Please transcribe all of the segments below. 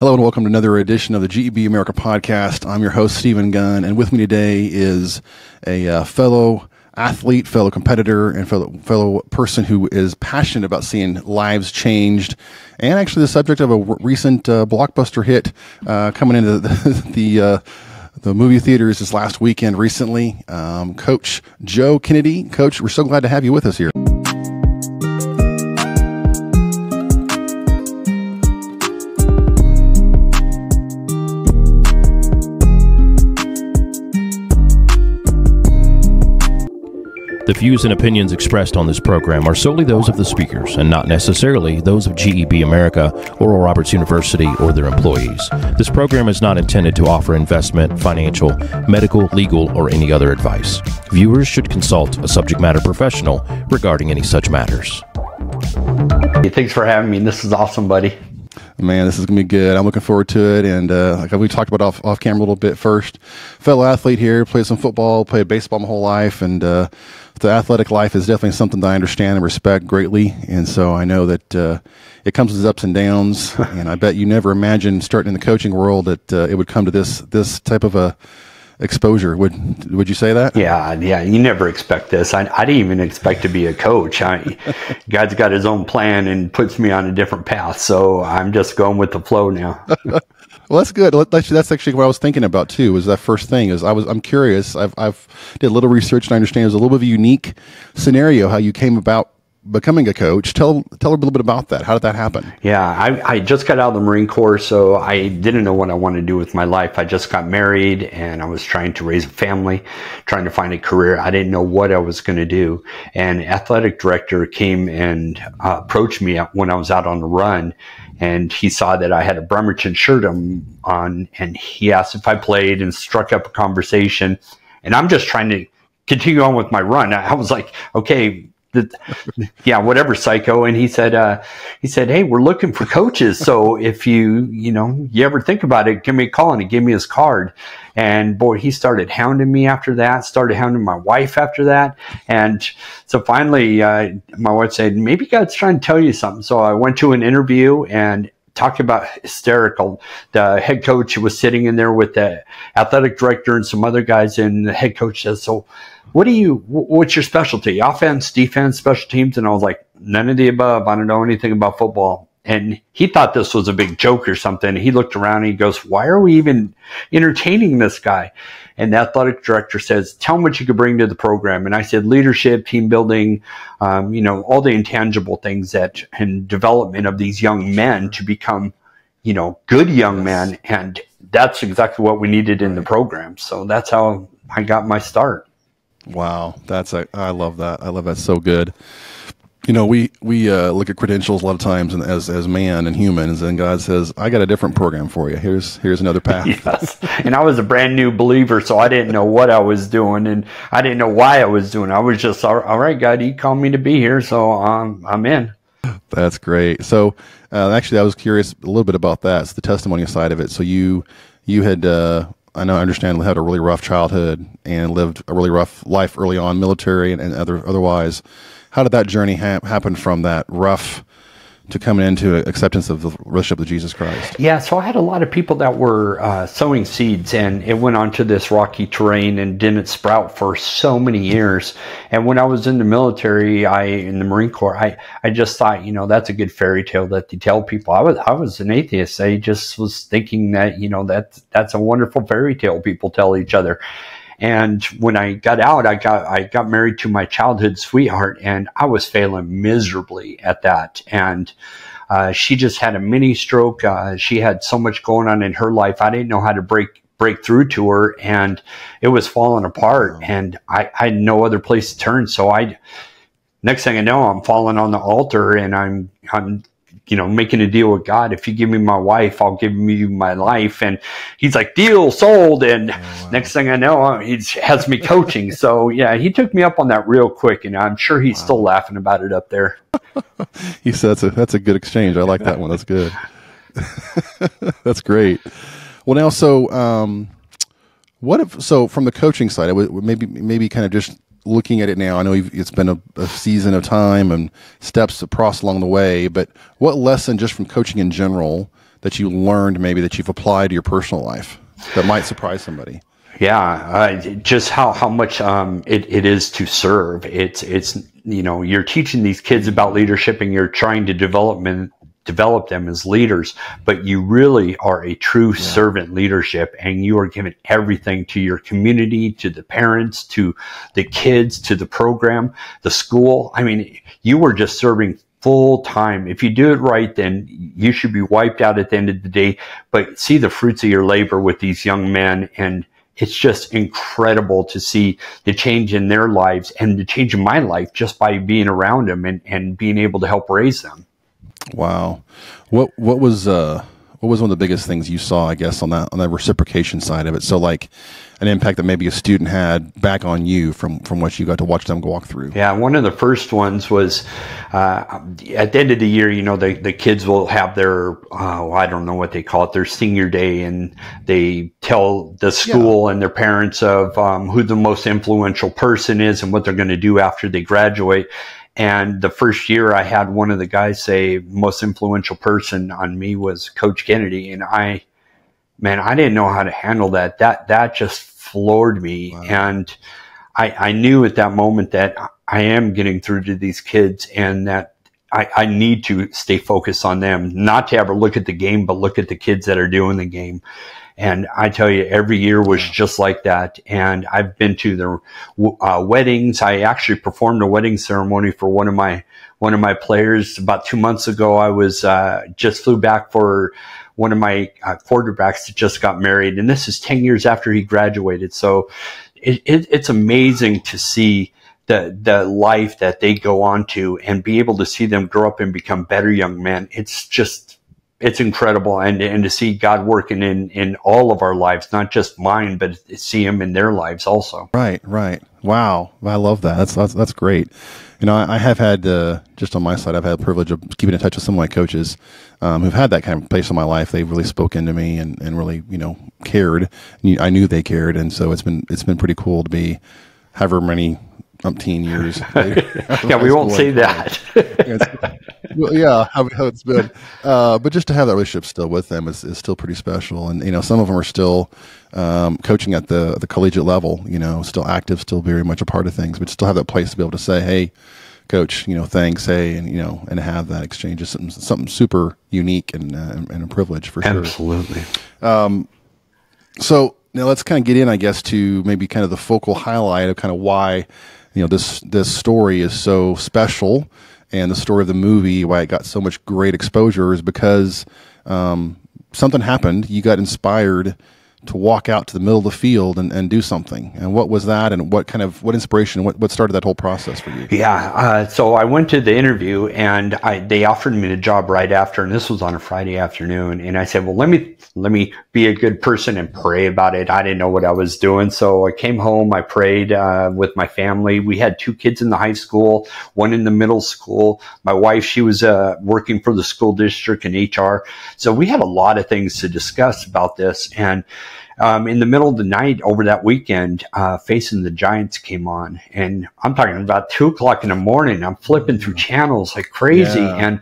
Hello and welcome to another edition of the GEB America podcast. I'm your host, Stephen Gunn, and with me today is a fellow athlete, fellow competitor, and fellow person who is passionate about seeing lives changed, and actually the subject of a recent blockbuster hit coming into the movie theaters this last weekend recently. Coach Joe Kennedy. Coach, we're so glad to have you with us here. The views and opinions expressed on this program are solely those of the speakers and not necessarily those of GEB America, Oral Roberts University, or their employees. This program is not intended to offer investment, financial, medical, legal, or any other advice. Viewers should consult a subject matter professional regarding any such matters. Hey, thanks for having me. This is awesome, buddy. Man, this is going to be good. I'm looking forward to it. And like we talked about off camera a little bit first, fellow athlete here, played some football, played baseball my whole life. And the athletic life is definitely something that I understand and respect greatly. And so I know that it comes with ups and downs. And I bet you never imagined starting in the coaching world that it would come to this type of a exposure. Would you say that? Yeah. You never expect this. I didn't even expect to be a coach. God's got his own plan and puts me on a different path. So I'm just going with the flow now. Well, that's good. That's actually what I was thinking about too. Was that first thing? I'm curious. I've did a little research and I understand it was a little bit of a unique scenario how you came about becoming a coach. Tell a little bit about that. How did that happen? Yeah, I just got out of the Marine Corps, so I didn't know what I wanted to do with my life. I just got married and I was trying to raise a family, trying to find a career. I didn't know what I was going to do. And athletic director came and approached me when I was out on the run. And he saw that I had a Bremerton shirt on, and he asked if I played and struck up a conversation. And I'm just trying to continue on with my run. I was like, okay, yeah, whatever, psycho. And he said, hey, we're looking for coaches. So if you ever think about it, give me a call. And he gave me his card. And boy, he started hounding me after that, started hounding my wife after that. And so finally, my wife said, maybe God's trying to tell you something. So I went to an interview and talked about hysterical. The head coach was sitting in there with the athletic director and some other guys. And the head coach says, so what's your specialty? Offense, defense, special teams? And I was like, none of the above. I don't know anything about football. And he thought this was a big joke or something. He looked around and he goes, why are we even entertaining this guy? And the athletic director says, tell him what you could bring to the program. And I said, leadership, team building, all the intangible things and development of these young men to become, good young men. And that's exactly what we needed in the program. So that's how I got my start. Wow. I love that. I love that. So good. We look at credentials a lot of times and as man and humans, and God says, I got a different program for you. Here's another path. Yes. And I was a brand new believer, so I didn't know what I was doing and I didn't know why I was doing it. I was just, all right, God, you called me to be here. So I'm in. That's great. So actually I was curious a little bit about that. It's the testimony side of it. So you had, I understand, had a really rough childhood and lived a really rough life early on, military and otherwise. How did that journey happen from that rough to coming into acceptance of the relationship with Jesus Christ? Yeah, so I had a lot of people that were sowing seeds, and it went onto this rocky terrain and didn't sprout for so many years. And when I was in the military, in the Marine Corps, I just thought, that's a good fairy tale that they tell people. I was an atheist. I just was thinking that, that's a wonderful fairy tale people tell each other. And when I got out, I got married to my childhood sweetheart, and I was failing miserably at that. And she just had a mini stroke. She had so much going on in her life. I didn't know how to break through to her, and it was falling apart. And I had no other place to turn. So next thing I know, I'm falling on the altar, and I'm making a deal with God. If you give me my wife, I'll give you my life. And he's like, deal, sold. And next thing I know, he has me coaching. So yeah, he took me up on that real quick, and I'm sure he's still laughing about it up there. He said that's a good exchange. I like that one. That's good. That's great. Well, now, so from the coaching side, maybe kind of just looking at it now, I know it's been a season of time and steps across along the way, but what lesson just from coaching in general that you learned, maybe that you've applied to your personal life that might surprise somebody? Yeah, just how much it is to serve. It's you're teaching these kids about leadership, and you're trying to develop them as leaders, but you really are a true servant leadership, and you are giving everything to your community, to the parents, to the kids, to the program, the school. I mean, you were just serving full time. If you do it right, then you should be wiped out at the end of the day, but see the fruits of your labor with these young men. And it's just incredible to see the change in their lives and the change in my life just by being around them and being able to help raise them. Wow. What was one of the biggest things you saw, I guess, on that reciprocation side of it? So like an impact that maybe a student had back on you from what you got to watch them walk through. Yeah, one of the first ones was at the end of the year, the kids will have their, I don't know what they call it, their senior day, and they tell the school and their parents of who the most influential person is and what they're going to do after they graduate. And the first year I had one of the guys say most influential person on me was Coach Kennedy. And I didn't know how to handle that. That just floored me. Wow. And I knew at that moment that I am getting through to these kids, and that I need to stay focused on them, not to ever look at the game, but look at the kids that are doing the game. And I tell you, every year was just like that. And I've been to the weddings. I actually performed a wedding ceremony for one of my players about 2 months ago. I was just flew back for one of my quarterbacks that just got married, and this is 10 years after he graduated. So it's amazing to see the life that they go on to, and be able to see them grow up and become better young men. It's incredible. And to see God working in all of our lives, not just mine, but see him in their lives also. Right. Wow. I love that. That's great. I have had, just on my side, I've had the privilege of keeping in touch with some of my coaches, who've had that kind of place in my life. They've really spoken to me and really, cared. I knew they cared. And so it's been pretty cool to be however many umpteen years later. Yeah, we won't say that. How it's been. But just to have that relationship still with them is still pretty special. And, some of them are still coaching at the collegiate level, still active, still very much a part of things, but still have that place to be able to say, hey, coach, thanks, hey, and have that exchange is something super unique and a privilege for sure. Absolutely. So now let's kind of get in, I guess, to maybe kind of the focal highlight of kind of why this story is so special, and the story of the movie, why it got so much great exposure, is because something happened. You got inspired to walk out to the middle of the field and do something. And what was that? And what inspiration, what started that whole process for you? Yeah. So I went to the interview, and they offered me the job right after, and this was on a Friday afternoon. And I said, well, let me be a good person and pray about it. I didn't know what I was doing. So I came home, I prayed with my family. We had 2 kids in the high school, 1 in the middle school. My wife, she was working for the school district in HR. So we had a lot of things to discuss about this. And in the middle of the night over that weekend, Facing the Giants came on, and I'm talking about 2 o'clock in the morning. I'm flipping through channels like crazy. Yeah. And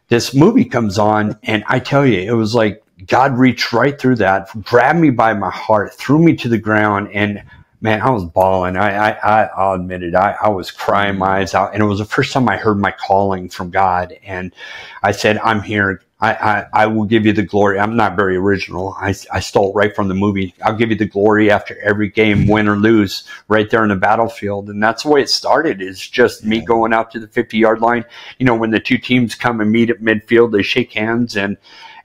this movie comes on, and I tell you, it was like God reached right through that, grabbed me by my heart, threw me to the ground, and man, I was bawling. I'll admit it. I was crying my eyes out, and it was the first time I heard my calling from God. And I said, I'm here. I will give you the glory. I'm not very original. I stole it right from the movie. I'll give you the glory after every game, win or lose, right there in the battlefield. And that's the way it started, is just me going out to the 50-yard line. When the 2 teams come and meet at midfield, they shake hands. And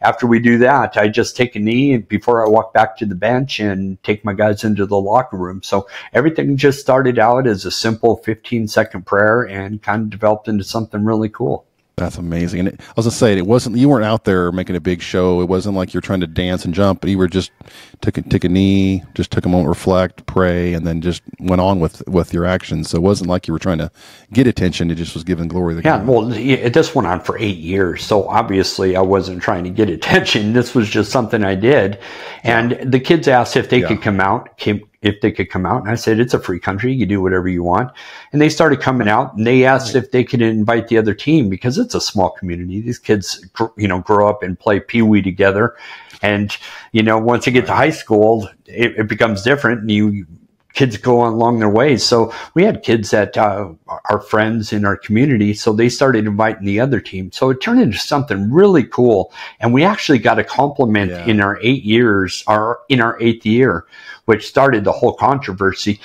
after we do that, I just take a knee before I walk back to the bench and take my guys into the locker room. So everything just started out as a simple 15-second prayer and kind of developed into something really cool. That's amazing. And I was going to say, you weren't out there making a big show. It wasn't like you're trying to dance and jump, but you were just took a knee, just took a moment, reflect, pray, and then just went on with your actions. So it wasn't like you were trying to get attention. It just was giving glory to God. Well, this went on for 8 years. So obviously I wasn't trying to get attention. This was just something I did. And the kids asked if they could come out. if they could come out. And I said, it's a free country. You can do whatever you want. And they started coming out, and they asked if they could invite the other team, because it's a small community. These kids, grow up and play Pee-wee together. And, once you get to high school, it becomes different, and kids go on along their ways. So we had kids that are friends in our community. So they started inviting the other team. So it turned into something really cool. And we actually got a compliment in our 8 years, or in our 8th year, which started the whole controversy.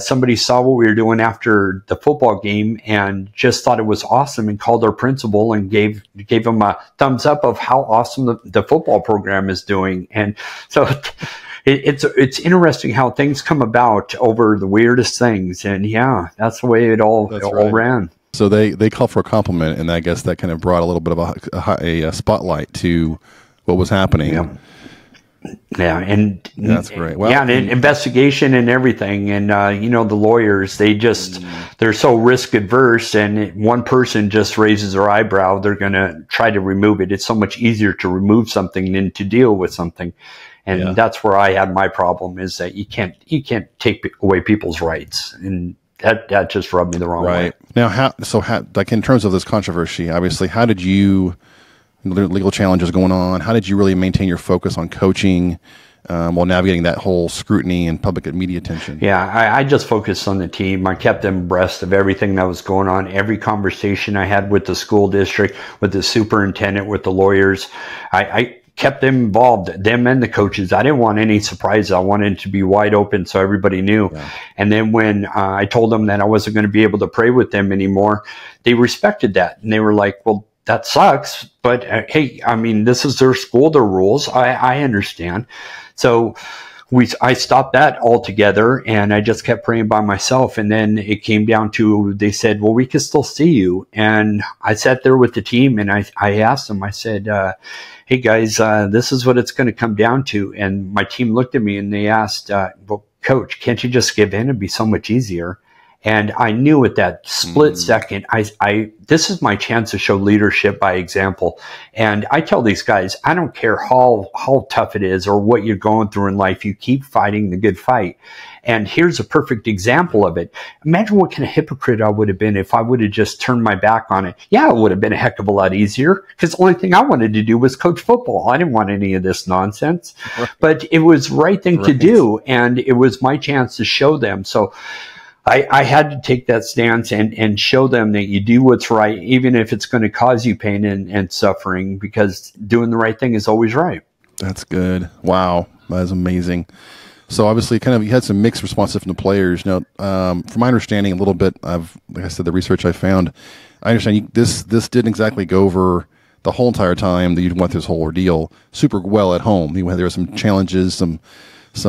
Somebody saw what we were doing after the football game and just thought it was awesome, and called our principal and gave him a thumbs up of how awesome the football program is doing. And so it's interesting how things come about over the weirdest things. And that's the way it all ran. So they called for a compliment, and I guess that kind of brought a little bit of a spotlight to what was happening. Yeah, and that's great. Well, and investigation and everything, and the lawyers, they're so risk adverse, and one person just raises their eyebrow, they're going to try to remove it. It's so much easier to remove something than to deal with something. And that's where I had my problem, is that you can't take away people's rights, and that just rubbed me the wrong way. Now, how like in terms of this controversy, obviously, how did you, legal challenges going on, how did you really maintain your focus on coaching while navigating that whole scrutiny and public and media attention? Yeah, I just focused on the team. I kept them abreast of everything that was going on. Every conversation I had with the school district, with the superintendent, with the lawyers, I kept them involved, them and the coaches. I didn't want any surprises. I wanted it to be wide open so everybody knew. And then when I told them that I wasn't going to be able to pray with them anymore, they respected that. And they were like, well, that sucks, but hey, I mean, this is their school, their rules. I understand. So I stopped that altogether, and I just kept praying by myself. And then it came down to, they said, well, we can still see you. And I sat there with the team, and I asked them, I said, hey guys, this is what it's going to come down to. And my team looked at me and they asked, well, coach, can't you just give in? It'd be so much easier. And I knew at that split second, this is my chance to show leadership by example. And I tell these guys, I don't care how tough it is or what you're going through in life, you keep fighting the good fight. And here's a perfect example of it. Imagine what kind of hypocrite I would have been if I would have just turned my back on it. Yeah, it would have been a heck of a lot easier, because the only thing I wanted to do was coach football. I didn't want any of this nonsense. But it was the right thing to do, and it was my chance to show them. So I had to take that stance and show them that you do what's right, even if it's going to cause you pain and suffering, because doing the right thing is always right. That's good. Wow. That is amazing. So obviously you had some mixed responses from the players. Now, from my understanding a little bit, like I said, the research I found, I understand this didn't exactly go over the whole entire time that you went through this whole ordeal super well at home. There were some challenges, some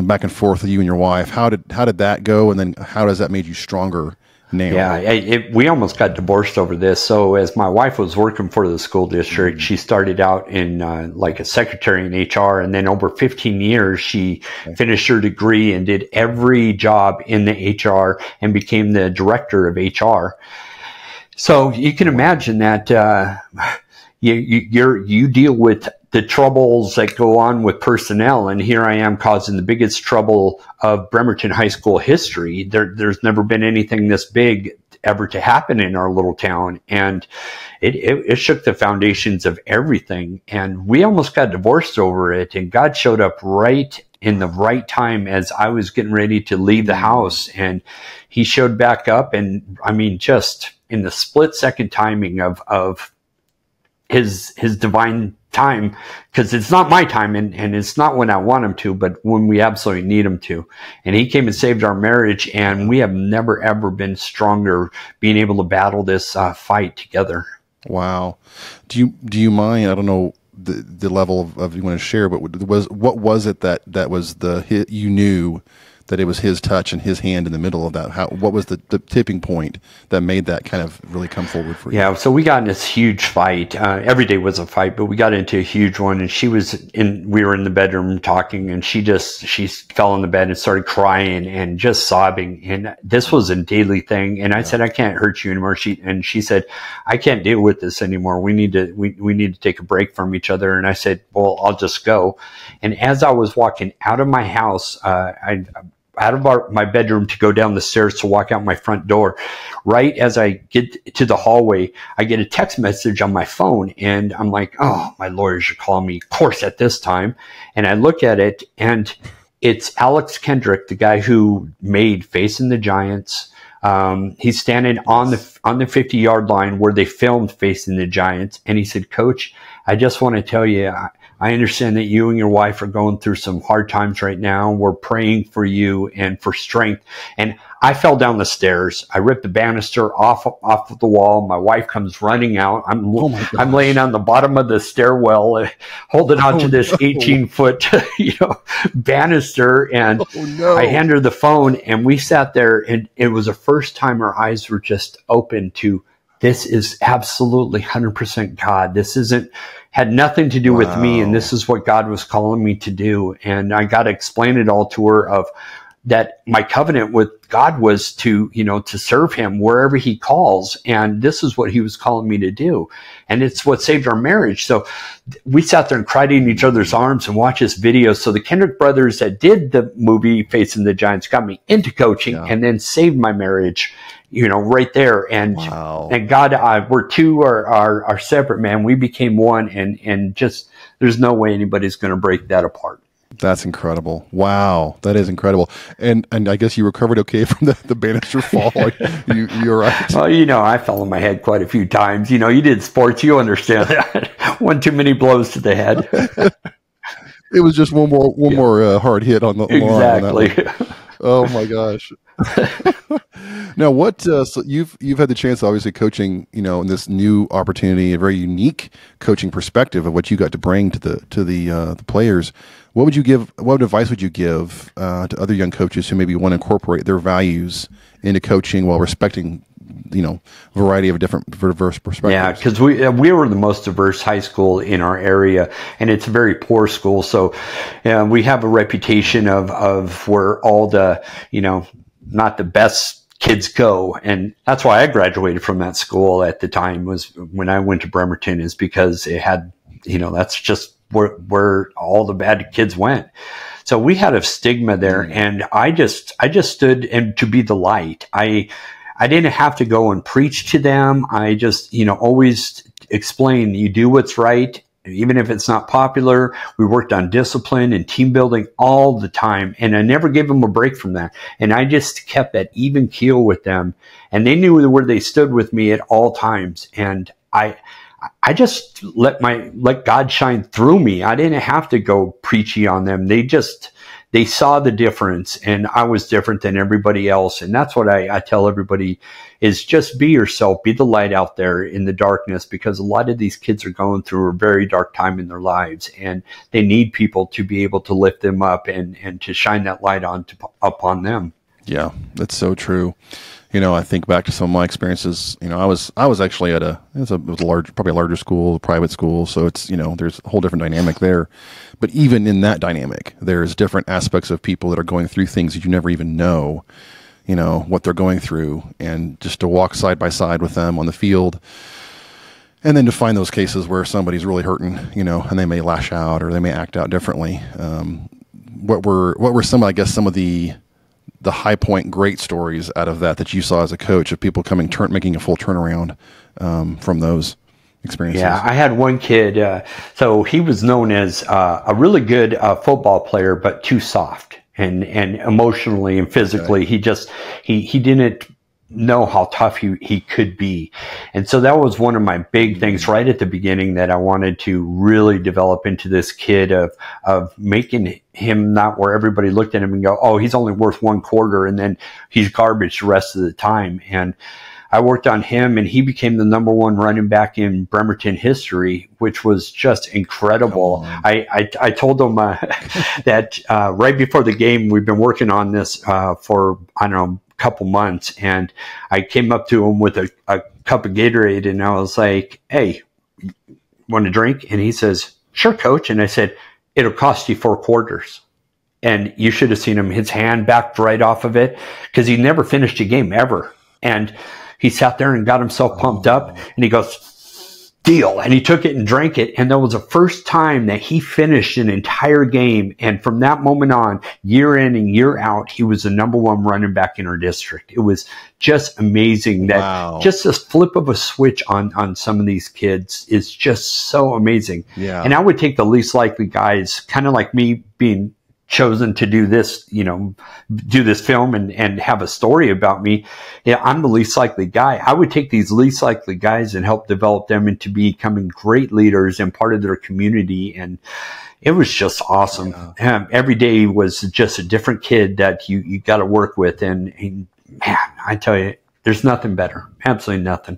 back and forth with you and your wife. How did that go? And then how does that make you stronger now? Yeah, we almost got divorced over this. So as my wife was working for the school district, she started out in like a secretary in HR. And then over 15 years, she finished her degree and did every job in the HR and became the director of HR. So you can imagine that you deal with the troubles that go on with personnel, and here I am causing the biggest trouble of Bremerton High School history. There's never been anything this big ever to happen in our little town, and it shook the foundations of everything. And we almost got divorced over it, and God showed up right in the right time as I was getting ready to leave the house, and he showed back up. And I mean, just in the split second timing of his divine time, because it's not my time, and it's not when I want him to, but when we absolutely need him to. And he came and saved our marriage, and we have never ever been stronger being able to battle this fight together. Wow. Do you mind, I don't know the level of you want to share, but what was it that was you knew that it was his touch and his hand in the middle of that? What was the tipping point that made that kind of really come forward for you? Yeah, so we got in this huge fight. Every day was a fight, but we got into a huge one, and we were in the bedroom talking, and she fell in the bed and started crying and just sobbing. And this was a daily thing. And I said, I can't hurt you anymore. She said, I can't deal with this anymore. We need to take a break from each other. And I said, well, I'll just go. And as I was walking out of my house, out of my bedroom to go down the stairs to walk out my front door. Right as I get to the hallway, I get a text message on my phone, and I'm like, oh, my lawyers are calling me, of course, at this time. And I look at it, and it's Alex Kendrick, the guy who made Facing the Giants. He's standing on the 50-yard line where they filmed Facing the Giants. And he said, Coach, I just want to tell you, I understand that you and your wife are going through some hard times right now. We're praying for you and for strength. And I fell down the stairs. I ripped the banister off of the wall. My wife comes running out. I'm laying on the bottom of the stairwell, holding on to this 18-foot, banister. And I hand her the phone, and we sat there, and it was the first time our eyes were just open to, this is absolutely 100% God. This had nothing to do with me, and this is what God was calling me to do. And I got to explain it all to her, of that my covenant with God was to serve him wherever he calls. And this is what he was calling me to do. And it's what saved our marriage. So we sat there and cried in each other's arms and watched this video. So the Kendrick brothers that did the movie Facing the Giants got me into coaching, and then saved my marriage, right there. And, and God, we're two are separate, man. We became one, and just, there's no way anybody's going to break that apart. That's incredible. Wow. That is incredible. And I guess you recovered okay from the banister fall. You're right. Well, I fell on my head quite a few times. You did sports. You understand that. One too many blows to the head. It was just one more hard hit on the exactly. line. Oh my gosh. Now, what? So you've had the chance, obviously, coaching. In this new opportunity, a very unique coaching perspective of what you got to bring to the players. What advice would you give to other young coaches who maybe want to incorporate their values into coaching while respecting, variety of diverse perspectives? Yeah, because we were the most diverse high school in our area, and it's a very poor school. So we have a reputation of where all the, not the best kids go. And that's why I graduated from that school at the time, was when I went to Bremerton, is because it had, that's just where all the bad kids went. So we had a stigma there, and I just stood and to be the light. I didn't have to go and preach to them. I just, always explain, you do what's right, even if it's not popular. We worked on discipline and team building all the time, and I never gave them a break from that. And I just kept that even keel with them, and they knew where they stood with me at all times. And I just let God shine through me. I didn't have to go preachy on them. They saw the difference, and I was different than everybody else. And that's what I tell everybody, is just be yourself, be the light out there in the darkness, because a lot of these kids are going through a very dark time in their lives, and they need people to be able to lift them up and to shine that light upon them. Yeah, that's so true. I think back to some of my experiences. I was actually at probably a larger school, a private school. So it's, there's a whole different dynamic there. But even in that dynamic, there's different aspects of people that are going through things that you never even know, what they're going through. And just to walk side by side with them on the field, and then to find those cases where somebody's really hurting, and they may lash out or they may act out differently. What were some of the high point great stories out of that you saw as a coach, of people making a full turnaround from those experiences? Yeah, I had one kid, so he was known as a really good football player, but too soft and emotionally and physically. Okay. He didn't know how tough he could be. And so that was one of my big things right at the beginning, that I wanted to really develop into this kid, of making him not where everybody looked at him and go, oh, he's only worth one quarter, and then he's garbage the rest of the time. And I worked on him, and he became the #1 running back in Bremerton history, which was just incredible. I told him that right before the game, we've been working on this for, couple months, and I came up to him with a cup of Gatorade, and I was like, hey, want a drink? And he says, sure, coach. And I said, it'll cost you 4 quarters. And you should have seen him. His hand backed right off of it, because he never finished a game ever. And he sat there and got himself pumped up, and he goes, deal. And he took it and drank it. And that was the first time that he finished an entire game. And from that moment on, year in and year out, he was the #1 running back in our district. It was just amazing that just this flip of a switch on some of these kids is just so amazing. Yeah. And I would take the least likely guys, kind of like me being chosen to do this, do this film and have a story about me. Yeah, I'm the least likely guy. I would take these least likely guys and help develop them into becoming great leaders and part of their community. And it was just awesome. Yeah. Every day was just a different kid that you got to work with. And man, I tell you, there's nothing better. Absolutely nothing.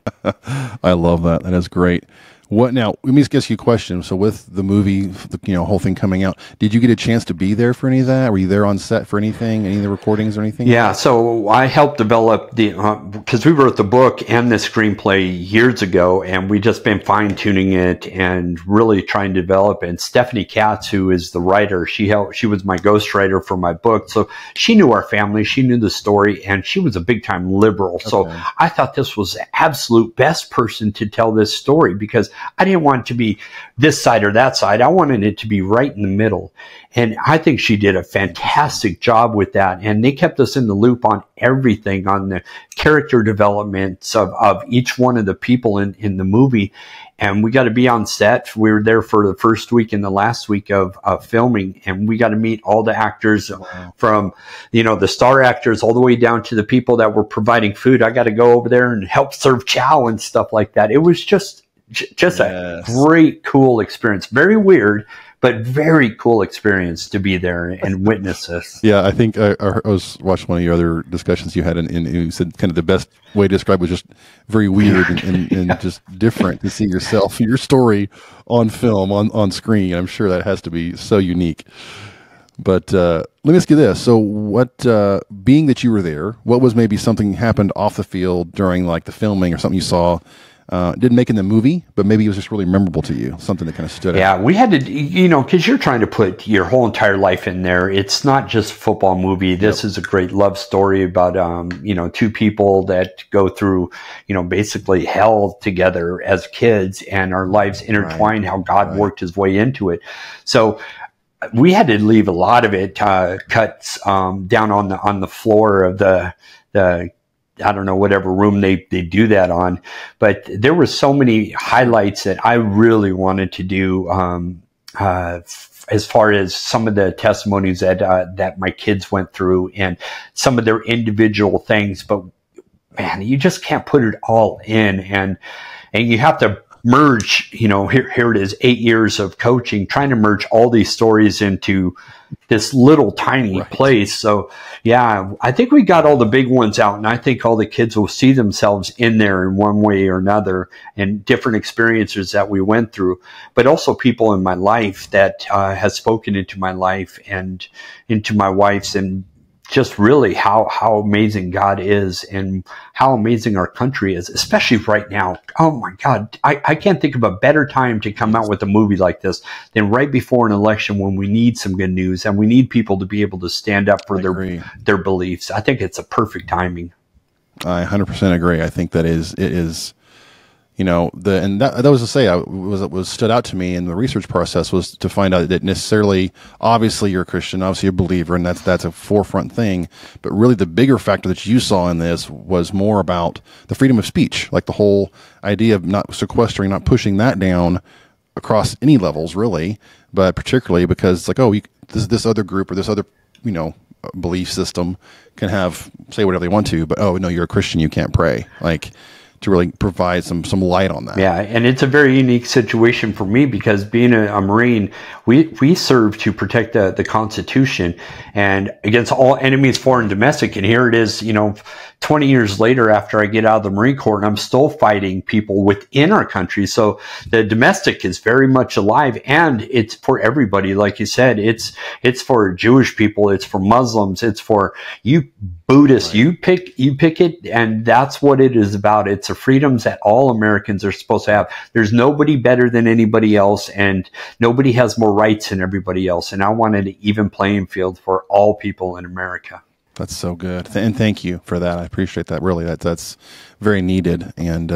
I love that. That is great. What now? Let me just ask you a question. So, with the movie, whole thing coming out, did you get a chance to be there for any of that? Were you there on set for anything, any of the recordings or anything? Yeah. So I helped develop because we wrote the book and the screenplay years ago, and we just been fine tuning it and really trying to develop it. And Stephanie Katz, who is the writer, she was my ghostwriter for my book, so she knew our family, she knew the story, and she was a big time liberal. Okay. So I thought this was the absolute best person to tell this story because I didn't want it to be this side or that side. I wanted it to be right in the middle. And I think she did a fantastic job with that. And they kept us in the loop on everything, on the character developments of each one of the people in the movie. And we got to be on set. We were there for the first week and the last week of filming. And we got to meet all the actors from, the star actors all the way down to the people that were providing food. I got to go over there and help serve chow and stuff like that. It was just a great, cool experience. Very weird, but very cool experience to be there and witness this. Yeah, I think I was watching one of your other discussions you had, and you said kind of the best way to describe it was just very weird and just different to see your story on film, on screen. I'm sure that has to be so unique. But let me ask you this. So what, being that you were there, what was maybe something happened off the field during like the filming or something you saw didn't make in the movie, but maybe it was just really memorable to you, something that kind of stood out? Yeah, we had to, because you're trying to put your whole entire life in there. It's not just a football movie. This is a great love story about, two people that go through, basically hell together as kids, and our lives intertwine, how God worked his way into it. So we had to leave a lot of it cuts down on the floor of the I don't know, whatever room they do that on. But there were so many highlights that I really wanted to do as far as some of the testimonies that my kids went through and some of their individual things. But man, you just can't put it all in, and you have to merge, here it is, 8 years of coaching, trying to merge all these stories into this little tiny place. So yeah, I think we got all the big ones out, and I think all the kids will see themselves in there in one way or another, and different experiences that we went through, but also people in my life that has spoken into my life and into my wife's, and just really how amazing God is and how amazing our country is, especially right now. Oh my God. I can't think of a better time to come out with a movie like this than right before an election, when we need some good news and we need people to be able to stand up for their beliefs. I think it's a perfect timing. I 100% agree. I think that it is, that was to say, what stood out to me in the research process was to find out that necessarily, obviously you're a Christian, obviously a believer, and that's a forefront thing. But really the bigger factor that you saw in this was more about the freedom of speech, like the whole idea of not sequestering, not pushing that down across any levels really, but particularly because it's like, this other group or this other, belief system can say whatever they want to, but no, you're a Christian, you can't pray. Like, to really provide some light on that. Yeah, and it's a very unique situation for me because being a Marine, we serve to protect the Constitution and against all enemies, foreign and domestic. And here it is, 20 years later after I get out of the Marine Corps, and I'm still fighting people within our country. So the domestic is very much alive, and it's for everybody. Like you said, it's for Jewish people, it's for Muslims, it's for you Buddhists. Right. You pick it, and that's what it is about. It's the freedoms that all Americans are supposed to have. There's nobody better than anybody else, and nobody has more rights than everybody else. And I wanted an even playing field for all people in America. That's so good. And thank you for that. I appreciate that. Really, that's very needed. And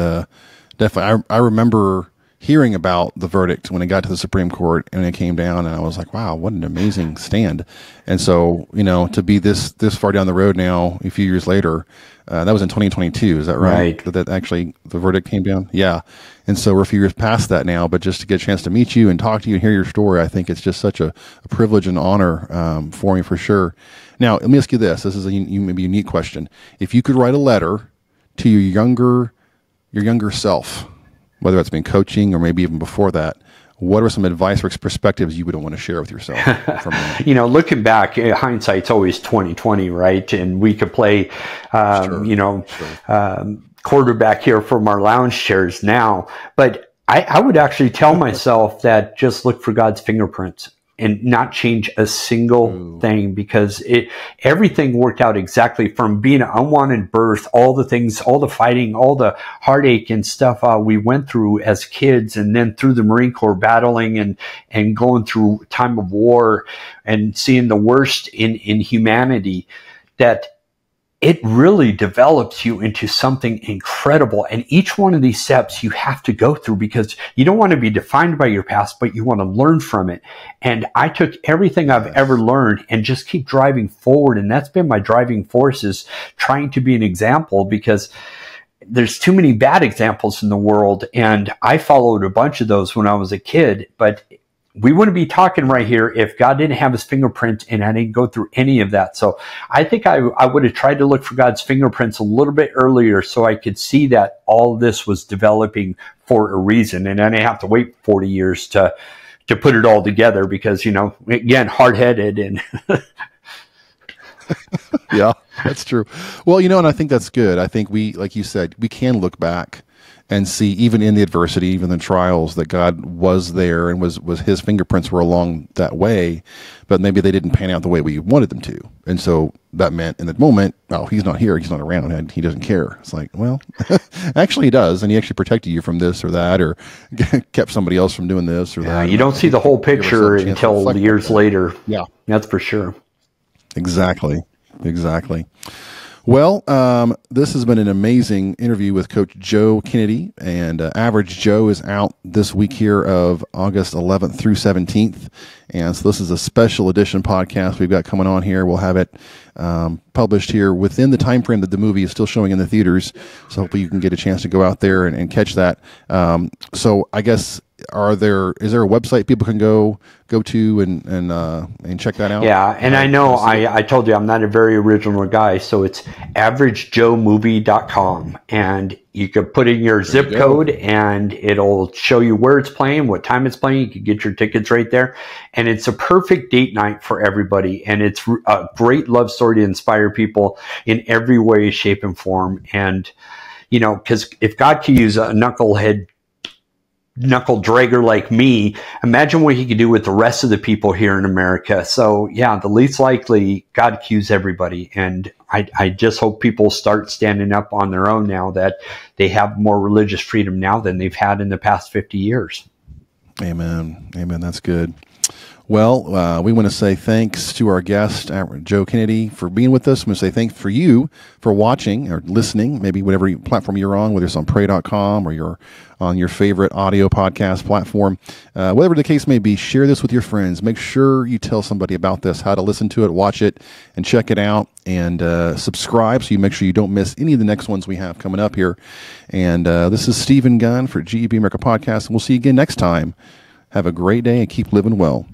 definitely, I remember hearing about the verdict when it got to the Supreme Court and it came down, and I was like, wow, what an amazing stand. And so, to be this far down the road now, a few years later, that was in 2022, is that right? That actually the verdict came down? Yeah. And so we're a few years past that now, but just to get a chance to meet you and talk to you and hear your story, I think it's just such a privilege and honor for me, for sure. Now, let me ask you this. This is maybe a unique question. If you could write a letter to your younger self, whether it's been coaching or maybe even before that, what are some advice or perspectives you would want to share with yourself from that? Looking back, hindsight's always 20/20, right? And we could play, quarterback here from our lounge chairs now. But I would actually tell myself that just look for God's fingerprints and not change a single thing, because everything worked out exactly from being an unwanted birth, all the things, all the fighting, all the heartache and stuff we went through as kids, and then through the Marine Corps battling and going through time of war and seeing the worst in humanity, that it really develops you into something incredible. And each one of these steps you have to go through, because you don't want to be defined by your past, but you want to learn from it. And I took everything I've ever learned and just keep driving forward. And that's been my driving force, is trying to be an example, because there's too many bad examples in the world. And I followed a bunch of those when I was a kid, but we wouldn't be talking right here if God didn't have his fingerprint and I didn't go through any of that. So I think I would have tried to look for God's fingerprints a little bit earlier, so I could see that all this was developing for a reason. And I didn't have to wait 40 years to put it all together, because, again, hard-headed and Yeah, that's true. Well, and I think that's good. I think we, like you said, we can look back and see, even in the adversity, even the trials, that God was there and was his fingerprints were along that way, but maybe they didn't pan out the way we wanted them to. And so that meant in that moment, oh, he's not here, he's not around, and he doesn't care. It's like, well, actually he does, and he actually protected you from this or that, or kept somebody else from doing this or that. You don't see the whole picture until years later. Yeah. That's for sure. Exactly. Well, this has been an amazing interview with Coach Joe Kennedy, and Average Joe is out this week here of August 11th through 17th. And so this is a special edition podcast we've got coming on here. We'll have it published here within the time frame that the movie is still showing in the theaters. So hopefully you can get a chance to go out there and catch that. So I guess, is there a website people can go to and check that out? Yeah, and I know I told you I'm not a very original guy, so it's averagejoemovie.com, and you can put in your zip code and it'll show you where it's playing, what time it's playing. You can get your tickets right there, and it's a perfect date night for everybody, and it's a great love story to inspire people in every way, shape, and form. And because if God can use a knuckle dragger like me, imagine what he could do with the rest of the people here in America. So yeah, the least likely, God can use everybody. And I just hope people start standing up on their own now that they have more religious freedom now than they've had in the past 50 years. Amen. That's good. Well, we want to say thanks to our guest, Joe Kennedy, for being with us. We want to say thanks for you for watching or listening, maybe whatever platform you're on, whether it's on pray.com or you're on your favorite audio podcast platform. Whatever the case may be, share this with your friends. Make sure you tell somebody about this, how to listen to it, watch it, and check it out, and subscribe so you make sure you don't miss any of the next ones we have coming up here. And this is Stephen Gunn for GEB America Podcast, and we'll see you again next time. Have a great day and keep living well.